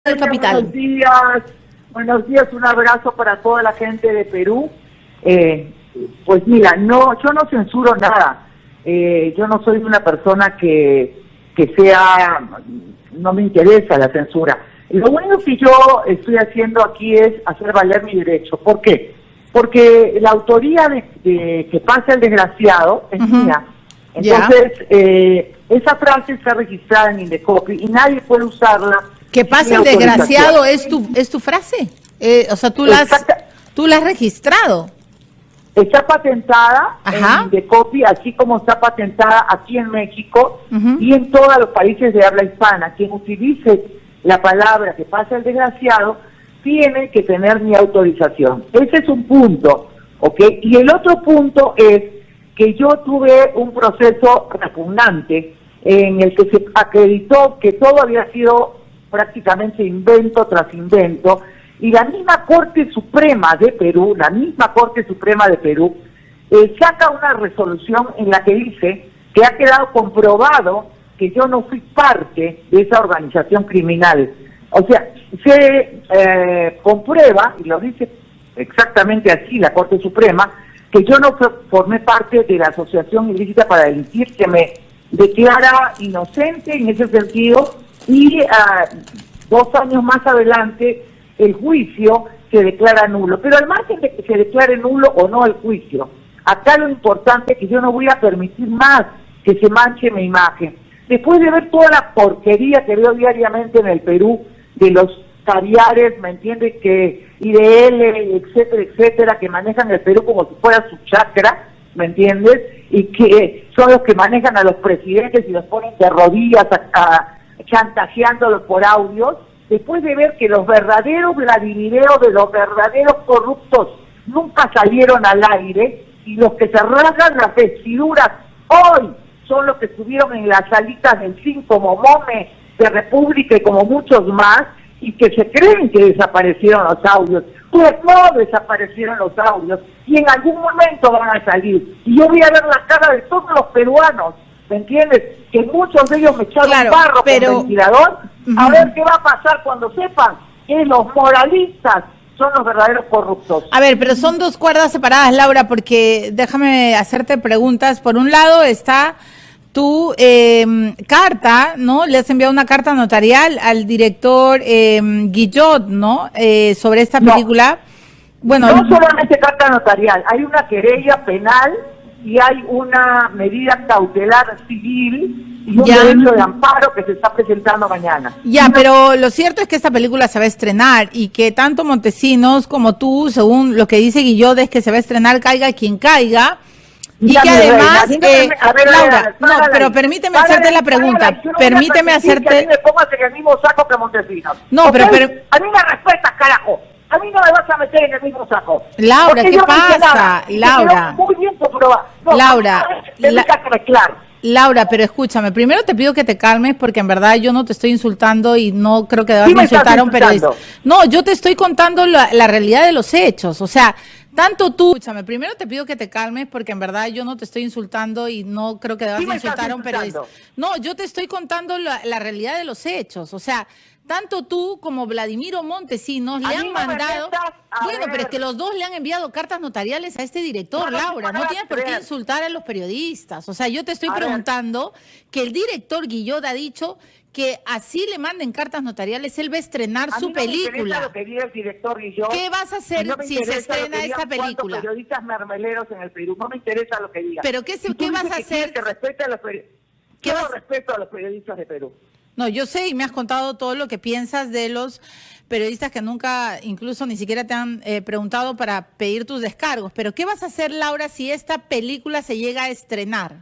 del Capital. Buenos días, un abrazo para toda la gente de Perú. Pues mira, yo no censuro nada. Yo no soy una persona que no me interesa la censura. Lo único que yo estoy haciendo aquí es hacer valer mi derecho. ¿Por qué? Porque la autoría de que pasa el desgraciado es mía. Entonces, esa frase está registrada en Indecopi y nadie puede usarla. Que pasa el desgraciado es tu frase. O sea, tú la has registrado. Está patentada en Indecopi, así como está patentada aquí en México y en todos los países de habla hispana. Quien utilice la palabra que pasa el desgraciado tiene que tener mi autorización. Ese es un punto, ¿ok? Y el otro punto es que yo tuve un proceso repugnante en el que se acreditó que todo había sido prácticamente invento tras invento, y la misma Corte Suprema de Perú, saca una resolución en la que dice que ha quedado comprobado que yo no fui parte de esa organización criminal. O sea, se comprueba, y lo dice exactamente así la Corte Suprema, que yo no formé parte de la asociación ilícita para delinquir, que me declara inocente en ese sentido, y 2 años más adelante el juicio se declara nulo. Pero al margen de que se declare nulo o no el juicio, acá lo importante es que yo no voy a permitir más que se manche mi imagen. Después de ver toda la porquería que veo diariamente en el Perú, de los caviares, ¿me entiendes?, que IDL, etcétera, etcétera, que manejan el Perú como si fuera su chakra, ¿me entiendes?, y que son los que manejan a los presidentes y los ponen de rodillas chantajeándolos por audios. Después de ver que los verdaderos vladimireos de los verdaderos corruptos nunca salieron al aire, y los que se rasgan las vestiduras hoy son los que estuvieron en las salitas del CIN como Mome de República y como muchos más, y que se creen que desaparecieron los audios. Pues no desaparecieron los audios, y en algún momento van a salir. Y yo voy a ver la cara de todos los peruanos, ¿me entiendes?, que muchos de ellos me echaron barro con ventilador. A ver qué va a pasar cuando sepan que los moralistas son los verdaderos corruptos. A ver, pero son 2 cuerdas separadas, Laura, porque déjame hacerte preguntas. Por un lado está tu carta, ¿no? Le has enviado una carta notarial al director Guillot, ¿no? Sobre esta película. Bueno, no solamente carta notarial, hay una querella penal y hay una medida cautelar civil y un derecho de amparo que se está presentando mañana. Pero lo cierto es que esta película se va a estrenar y que tanto Montesinos como tú, según lo que dice Guillot, es que se va a estrenar caiga quien caiga. Y que además, Laura, pero permíteme hacerte la pregunta. Permíteme hacerte. Que a mí me pongas en el mismo saco que Montesinos. No, pero a mí me respetas, carajo. A mí no me vas a meter en el mismo saco. Laura, ¿qué pasa? Laura. Muy bien comprobado. Laura, pero escúchame, primero te pido que te calmes porque en verdad yo no te estoy insultando y no creo que debas insultar a un periodista. No, yo te estoy contando la realidad de los hechos, o sea, tanto tú... Escúchame, primero te pido que te calmes porque en verdad yo no te estoy insultando y no creo que debas insultar a un periodista. No, yo te estoy contando la realidad de los hechos, o sea... Tanto tú como Vladimiro Montesinos le han mandado... Bueno, pero es que los dos le han enviado cartas notariales a este director, Laura. No tienes por qué insultar a los periodistas. O sea, yo te estoy preguntando que el director Guillot ha dicho que así le manden cartas notariales, él va a estrenar su película. Lo que diga el director Guillot. ¿Qué vas a hacer si se estrena esta película? Periodistas mermeleros en el Perú. No me interesa lo que diga. ¿Pero qué vas a hacer? Que respete a los periodistas. Yo respeto a los periodistas de Perú. No, yo sé y me has contado todo lo que piensas de los periodistas que nunca, incluso ni siquiera te han preguntado para pedir tus descargos. Pero ¿qué vas a hacer, Laura, si esta película se llega a estrenar?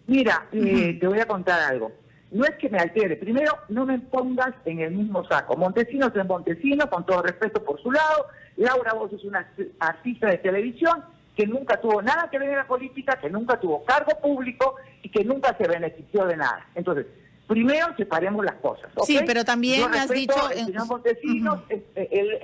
Mira, te voy a contar algo. No es que me altere. Primero, no me pongas en el mismo saco. Montesinos es Montesinos, con todo respeto por su lado. Laura, vos sos una artista de televisión que nunca tuvo nada que ver en la política, que nunca tuvo cargo público y que nunca se benefició de nada. Entonces, primero separemos las cosas, ¿okay? Sí, pero también me has dicho... El señor Montesinos,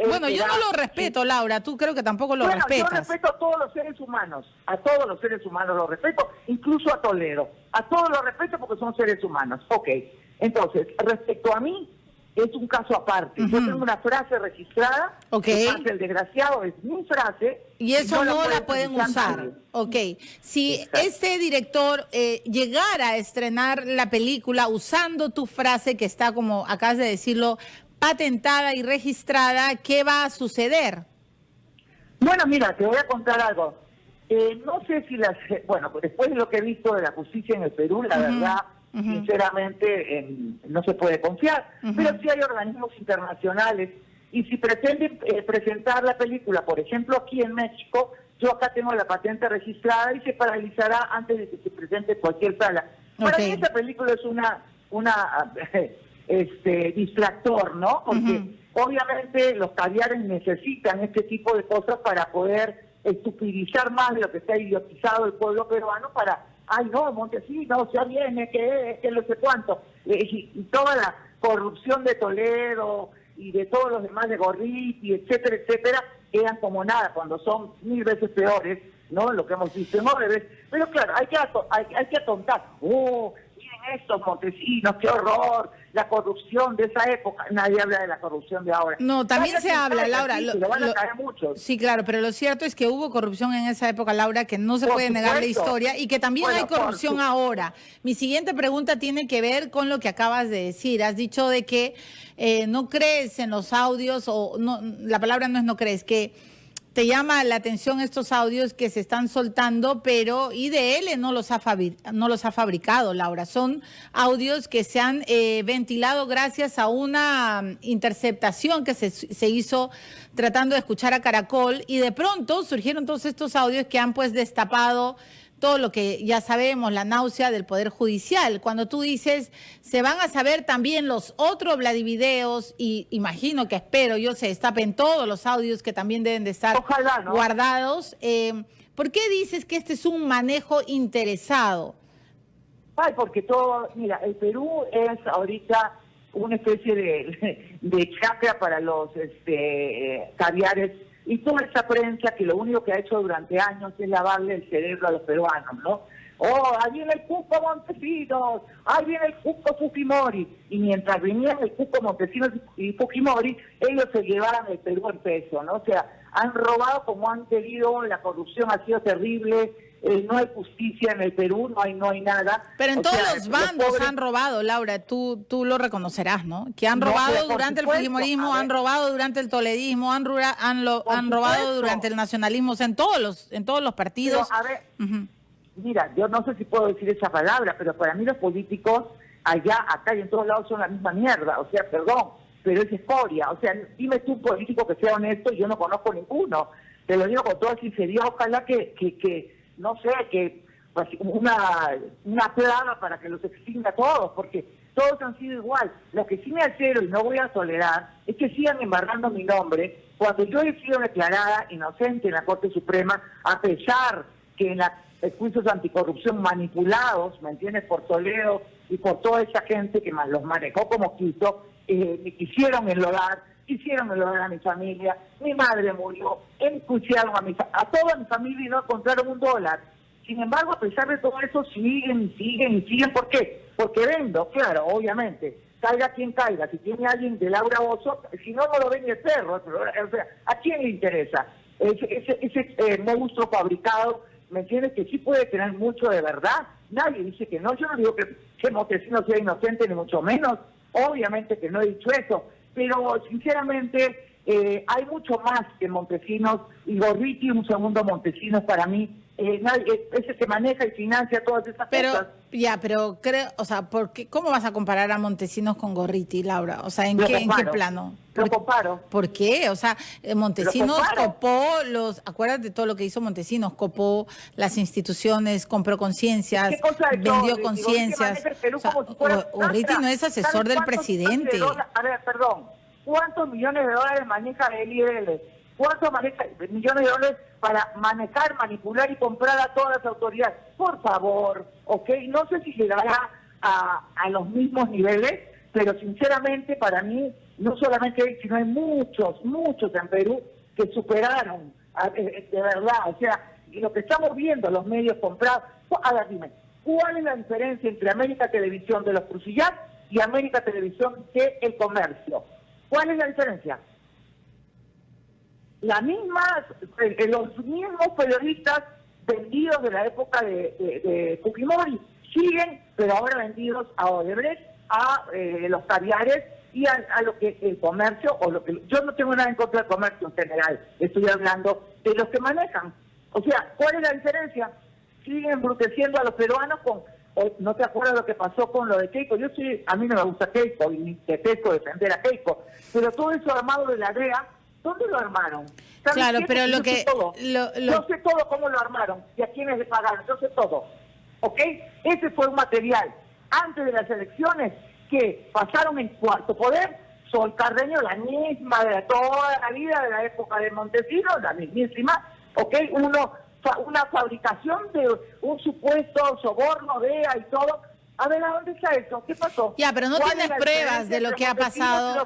bueno, yo no lo respeto, Laura, tú creo que tampoco lo respetas. Yo respeto a todos los seres humanos los respeto, incluso a Toledo. A todos los respeto porque son seres humanos. Ok, entonces, respecto a mí, es un caso aparte. Yo tengo una frase registrada, okay, el desgraciado es mi frase. Y eso no la pueden usar. Ok. Si este director llegara a estrenar la película usando tu frase, que está, como acabas de decirlo, patentada y registrada, ¿qué va a suceder? Bueno, mira, te voy a contar algo. No sé si bueno, después de lo que he visto de la justicia en el Perú, la verdad, sinceramente, no se puede confiar. Pero sí hay organismos internacionales, y si pretenden presentar la película, por ejemplo, aquí en México, yo acá tengo la patente registrada y se paralizará antes de que se presente cualquier sala. Para mí esta película es una distractor, ¿no? Porque obviamente los caviares necesitan este tipo de cosas para poder estupidizar más de lo que está idiotizado el pueblo peruano para, ay no, Montesinos ya viene, que no sé cuánto, y toda la corrupción de Toledo y de todos los demás de Gorriti, etcétera, etcétera, quedan como nada cuando son 1000 veces peores, ¿no? Lo que hemos visto en Odebrecht. Pero claro, hay que atontar. ¡Oh, miren estos Montesinos, qué horror! La corrupción de esa época. Nadie habla de la corrupción de ahora. No, también se habla, Laura. Lo van a caer muchos. Sí, claro, pero lo cierto es que hubo corrupción en esa época, Laura, que no se puede negar la historia, y que también hay corrupción ahora. Mi siguiente pregunta tiene que ver con lo que acabas de decir. Has dicho de que no crees en los audios, o no, la palabra no es no crees, que te llama la atención estos audios que se están soltando, pero IDL no los ha fabricado, Laura. Son audios que se han ventilado gracias a una interceptación que se hizo tratando de escuchar a Caracol, y de pronto surgieron todos estos audios que han pues destapado todo lo que ya sabemos, la náusea del Poder Judicial. Cuando tú dices, se van a saber también los otros Vladivideos, y imagino que se destapen todos los audios que también deben de estar guardados. ¿Por qué dices que este es un manejo interesado? Ay, porque mira, el Perú es ahorita una especie de chacra para los caviares, y toda esa prensa que lo único que ha hecho durante años es lavarle el cerebro a los peruanos, ¿no? Oh, ahí viene el Cuco Montesinos, ahí viene el Cuco Fujimori. Y mientras venían el Cuco Montesinos y Fujimori, ellos se llevaban el Perú en peso, ¿no? O sea, han robado como han querido, la corrupción ha sido terrible, no hay justicia en el Perú, no hay nada. Pero en todos los bandos han robado, Laura, tú lo reconocerás, ¿no? Que han robado durante el fujimorismo, han robado durante el toledismo, han robado durante el nacionalismo, o sea, en todos los partidos. Pero, a ver, mira, yo no sé si puedo decir esa palabra, pero para mí los políticos allá, acá y en todos lados son la misma mierda, o sea, perdón, pero es escoria. O sea, dime tú un político que sea honesto, yo no conozco ninguno. Te lo digo con toda sinceridad, ojalá que no sé, que así como una plaga para que los extinga a todos, porque todos han sido igual. Lo que sí me altero y no voy a tolerar es que sigan embarrando mi nombre cuando yo he sido declarada inocente en la Corte Suprema, a pesar que en los juicios anticorrupción manipulados, ¿me entiendes?, por Toledo y por toda esa gente que los manejó como quiso, me quisieron enlodar a mi familia, mi madre murió, enjuiciaron a toda mi familia y no encontraron $1. Sin embargo, a pesar de todo eso, siguen. ¿Por qué? Porque vendo, claro, obviamente. Caiga quien caiga. Si tiene alguien de Laura Bozzo, si no lo ve ni el perro. O sea, ¿a quién le interesa? Ese monstruo fabricado, ¿me entiendes? Que sí puede tener mucho de verdad. Nadie dice que no. Yo no digo que Montesinos sea inocente, ni mucho menos. Obviamente que no he dicho eso. Pero, sinceramente, hay mucho más que Montesinos, y Gorriti, un segundo Montesinos para mí, es el que maneja y financia todas esas cosas. Pero creo, o sea, ¿cómo vas a comparar a Montesinos con Gorriti, Laura? O sea, ¿en qué plano? Lo comparo. ¿Por qué? O sea, Montesinos copó acuérdate de todo lo que hizo Montesinos, copó las instituciones, compró conciencias, vendió conciencias. Gorriti no es asesor del presidente. A ver, perdón, ¿cuántos millones de dólares maneja el IDL? ¿Cuántos millones de dólares para manejar, manipular y comprar a todas las autoridades? Por favor, ¿ok? No sé si llegará a los mismos niveles, pero sinceramente para mí, no solamente él, sino hay muchos en Perú que superaron, de verdad. O sea, y lo que estamos viendo, los medios comprados. A ver, dime, ¿cuál es la diferencia entre América Televisión de los Crucillat y América Televisión de El Comercio. ¿Cuál es la diferencia? Los mismos periodistas vendidos de la época de Fujimori siguen, pero ahora vendidos a Odebrecht, a los caviares y a lo que el comercio, o lo que yo no tengo nada en contra del comercio en general, estoy hablando de los que manejan. O sea, ¿cuál es la diferencia? Siguen embruteciendo a los peruanos con, ¿no te acuerdas lo que pasó con lo de Keiko? A mí no me gusta Keiko y detesto defender a Keiko, pero todo eso armado de la DEA, ¿dónde lo armaron? Claro, pero lo que... Yo sé todo cómo lo armaron y a quiénes le pagaron, yo sé todo. ¿Ok? Ese fue un material antes de las elecciones que pasaron en Cuarto Poder. Sol Carreño, la misma de toda la vida de la época de Montesinos, la mismísima, ¿ok? Una fabricación de un supuesto soborno, DEA y todo. A ver, ¿a dónde está eso? ¿Qué pasó? Ya, pero no tienes pruebas de lo que ha pasado.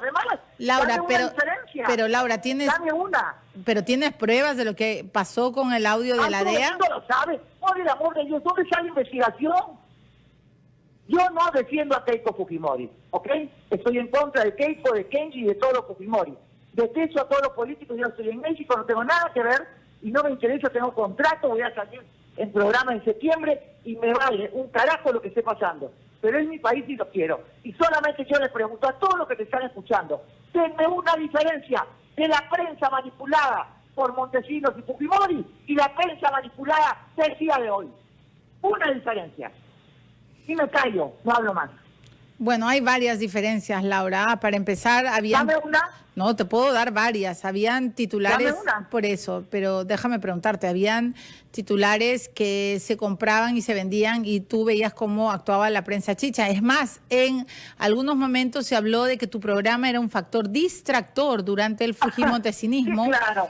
Laura, pero Laura, Dame una. Pero tienes pruebas de lo que pasó con el audio de la DEA. Todo el mundo lo sabe. Por el amor de Dios, ¿dónde está la investigación? Yo no defiendo a Keiko Fujimori, ¿ok? Estoy en contra de Keiko, de Kenji y de todos los Fujimori. Detesto a todos los políticos, yo estoy en México, no tengo nada que ver y no me interesa, tengo contrato, voy a salir en programa en septiembre y me vale un carajo lo que esté pasando. Pero es mi país y lo quiero. Y solamente yo les pregunto a todos los que te están escuchando, denme una diferencia de la prensa manipulada por Montesinos y Fujimori y la prensa manipulada del día de hoy. Una diferencia. Y me callo, no hablo más. Bueno, hay varias diferencias, Laura. Para empezar, Dame una. No, te puedo dar varias. Habían titulares, Dame una. por eso, pero déjame preguntarte, habían titulares que se compraban y se vendían y tú veías cómo actuaba la prensa chicha. Es más, en algunos momentos se habló de que tu programa era un factor distractor durante el fujimontesinismo. Sí, claro.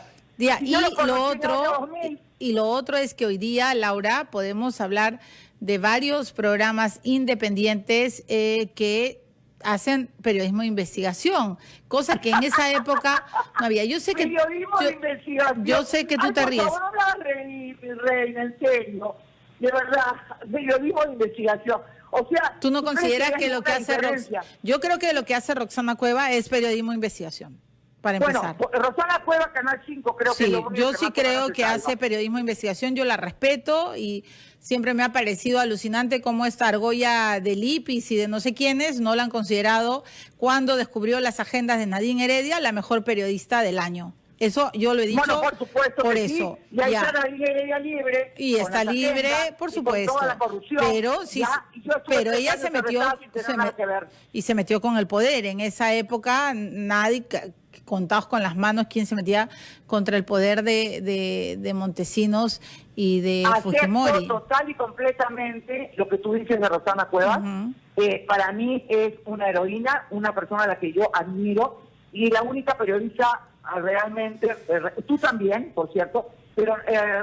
Y lo otro es que hoy día, Laura, podemos hablar de varios programas independientes que hacen periodismo de investigación, cosa que en esa época no había. Yo sé que periodismo de investigación. Yo sé que tú te ríes. Por favor, no me reina, en serio. De verdad, periodismo de investigación. O sea, ¿tú no consideras que lo que hace Roxana? Yo creo que lo que hace Roxana Cueva es periodismo de investigación. Para empezar. Bueno, Roxana Cueva, Canal 5, creo que sí, yo sí creo que hace periodismo de investigación, yo la respeto y siempre me ha parecido alucinante cómo esta argolla de Lipis y de no sé quiénes no la han considerado cuando descubrió las agendas de Nadine Heredia la mejor periodista del año. Eso yo lo he dicho. Bueno, por supuesto por que eso. Sí. Y ahí está Nadine Heredia libre. Y está libre, por supuesto. Con toda la corrupción. Pero sí, pero ella se metió y se metió con el poder. En esa época nadie, contados con las manos, quién se metía contra el poder de Montesinos y de Fujimori. Total y completamente lo que tú dices de Roxana Cuevas. Para mí es una heroína, una persona a la que yo admiro y la única periodista realmente, tú también, por cierto, pero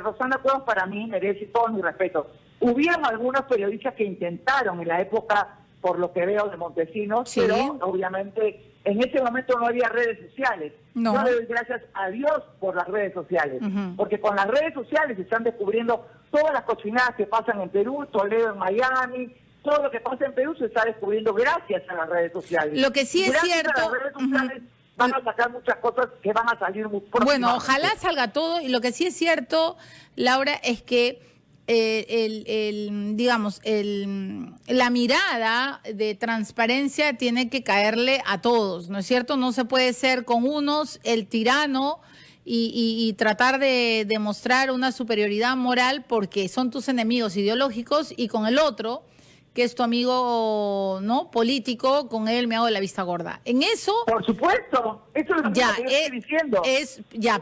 Roxana Cuevas para mí merece todo mi respeto. Hubieron algunos periodistas que intentaron en la época, por lo que veo de Montesinos, sí, pero obviamente en ese momento no había redes sociales. No. Yo le doy gracias a Dios por las redes sociales, porque con las redes sociales se están descubriendo todas las cochinadas que pasan en Perú, Toledo en Miami, todo lo que pasa en Perú se está descubriendo gracias a las redes sociales. Lo que sí es cierto, a las redes sociales, van a sacar muchas cosas que van a salir muy pronto. Bueno, ojalá salga todo, y lo que sí es cierto, Laura, es que la mirada de transparencia tiene que caerle a todos, ¿no es cierto? No se puede ser con unos el tirano y tratar de demostrar una superioridad moral porque son tus enemigos ideológicos, y con el otro, que es tu amigo no político, con él me hago la vista gorda. En eso... Por supuesto, eso es lo que yo estoy diciendo.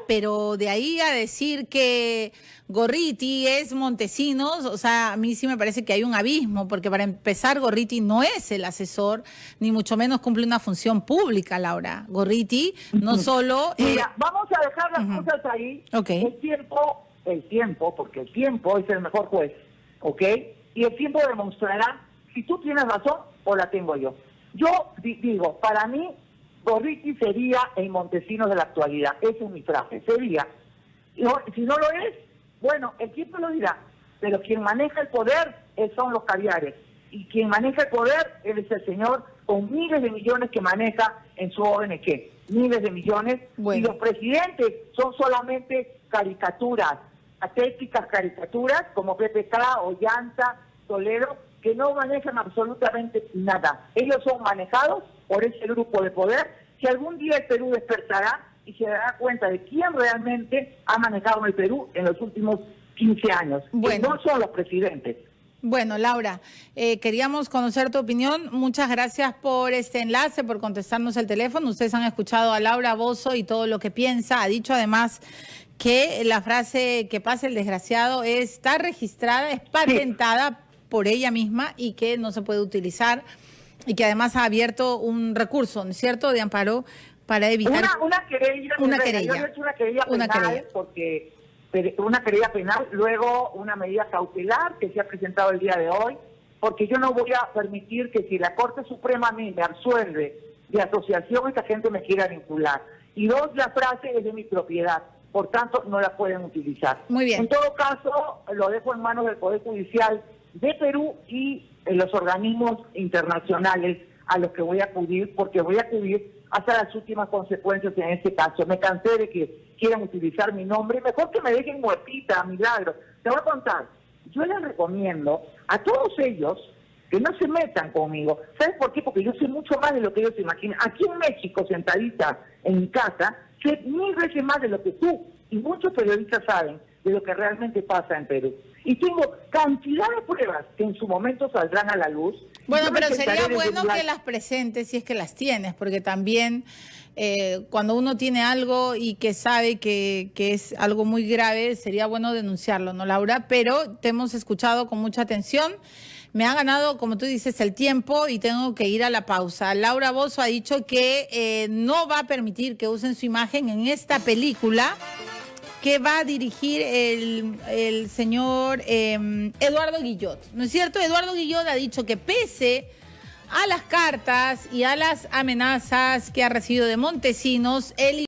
Pero de ahí a decir que Gorriti es Montesinos, o sea, a mí sí me parece que hay un abismo, porque para empezar Gorriti no es el asesor, ni mucho menos cumple una función pública, Laura. Gorriti no solo... Mira, vamos a dejar las cosas ahí. Okay. El tiempo, porque el tiempo es el mejor juez, ¿ok? Y el tiempo demostrará si tú tienes razón o la tengo yo. Yo digo, para mí, Gorriti sería el Montesinos de la actualidad. Esa es mi frase, sería. Si no lo es, bueno, el tiempo lo dirá. Pero quien maneja el poder son los caviares. Y quien maneja el poder, él es el señor con miles de millones que maneja en su ONG, miles de millones, y los presidentes son solamente caricaturas, patéticas caricaturas, como PPK, Ollanta, Toledo, que no manejan absolutamente nada. Ellos son manejados por ese grupo de poder, que algún día el Perú despertará y se dará cuenta de quién realmente ha manejado el Perú en los últimos 15 años. Bueno. Que no son los presidentes. Bueno, Laura, queríamos conocer tu opinión. Muchas gracias por este enlace, por contestarnos el teléfono. Ustedes han escuchado a Laura Bozzo y todo lo que piensa. Ha dicho además que la frase "que pase el desgraciado" está registrada, es patentada por ella misma y que no se puede utilizar, y que además ha abierto un recurso, ¿no es cierto?, de amparo para evitar... Una querella. Yo he hecho una querella penal porque... una querella penal, luego una medida cautelar que se ha presentado el día de hoy, porque yo no voy a permitir que si la Corte Suprema a mí me absuelve de asociación, esta gente me quiera vincular. Y dos, la frase es de mi propiedad, por tanto no la pueden utilizar. Muy bien. En todo caso, lo dejo en manos del Poder Judicial de Perú y los organismos internacionales a los que voy a acudir, porque voy a acudir hasta las últimas consecuencias en este caso. Me cansé de que quieran utilizar mi nombre, mejor que me dejen muertita, Milagro. Te voy a contar, yo les recomiendo a todos ellos que no se metan conmigo. ¿Sabes por qué? Porque yo sé mucho más de lo que ellos se imaginan. Aquí en México, sentadita en mi casa, sé 1000 veces más de lo que tú y muchos periodistas saben de lo que realmente pasa en Perú. Y tengo cantidad de pruebas que en su momento saldrán a la luz. Bueno, pero sería bueno que las presentes si es que las tienes, porque también cuando uno tiene algo y que sabe que es algo muy grave, sería bueno denunciarlo, ¿no, Laura? Pero te hemos escuchado con mucha atención. Me ha ganado, como tú dices, el tiempo y tengo que ir a la pausa. Laura Bozzo ha dicho que no va a permitir que usen su imagen en esta película que va a dirigir el señor Eduardo Guillot. ¿No es cierto? Eduardo Guillot ha dicho que pese a las cartas y a las amenazas que ha recibido de Montesinos, él